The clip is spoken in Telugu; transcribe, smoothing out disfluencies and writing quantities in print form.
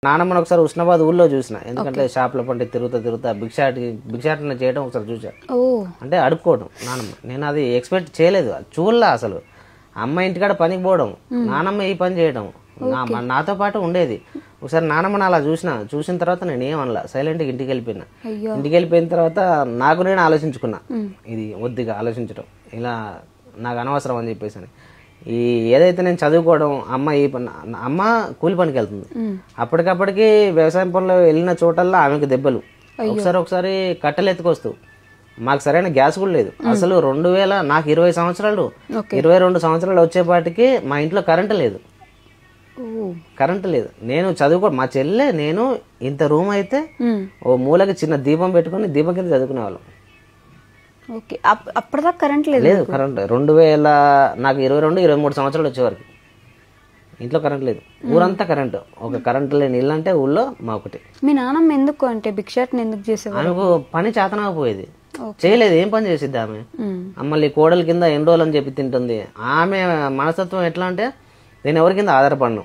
నానమ్మని ఒకసారి ఉస్నాబాద్ ఊళ్ళో చూసిన, ఎందుకంటే షాప్ల పంటే తిరుగుతా భిక్షాటన చేయడం ఒకసారి చూసా. అంటే అడుక్కోవడం నానమ్మ. నేను అది ఎక్స్పెక్ట్ చేయలేదు, చూడలే అసలు. అమ్మ ఇంటికాడ పనికి పోవడం, నానమ్మ ఈ పని చేయడం నాతో పాటు ఉండేది. ఒకసారి నానమ్మని అలా చూసిన తర్వాత నేను ఏమనలా, సైలెంట్గా ఇంటికి వెళ్ళిపోయినా. ఇంటికి వెళ్ళిపోయిన తర్వాత నాకు నేను ఆలోచించుకున్నా, ఇది వద్దుగా ఆలోచించడం, ఇలా నాకు అనవసరం అని చెప్పేసి అని. ఈ ఏదైతే నేను చదువుకోవడం, అమ్మ కూలి పనికి వెళ్తుంది, అప్పటికప్పటికి వ్యవసాయం పనులు వెళ్ళిన చోటల్లో ఆమెకు దెబ్బలు. ఒకసారి కట్టెలు ఎత్తుకొస్తూ, మాకు సరైన గ్యాస్ కూడా లేదు అసలు. 2000 నాకు 20 సంవత్సరాలు 22 సంవత్సరాలు వచ్చేపాటికి మా ఇంట్లో కరెంటు లేదు. నేను మా చెల్లె నేను ఇంత రూమ్ అయితే ఓ మూలకి చిన్న దీపం పెట్టుకుని దీపం కింద చదువుకునే వాళ్ళం. అప్పటిదాకా కరెంట్ లేదు. కరెంట్ 2000 నాకు 22-23 సంవత్సరాలు వచ్చేవరకు ఇంట్లో కరెంట్ లేదు. ఊరంతా కరెంటు. ఒక కరెంట్ లేని ఇల్లు అంటే ఊళ్ళో మా ఒకటి. మీ నాన్నమ్మ ఎందుకు అంటే భిక్షాటన ఎందుకు చేసేవారు? ఆమెకు పని చేతనకపోయేది, చేయలేదు. ఏం పని చేసిద్ది ఆమె? మళ్ళీ కోడల కింద ఎన్ని రోజులు అని చెప్పి తింటుంది. ఆమె మనస్తత్వం ఎట్లా అంటే, నేను ఎవరి కింద ఆధారపడను,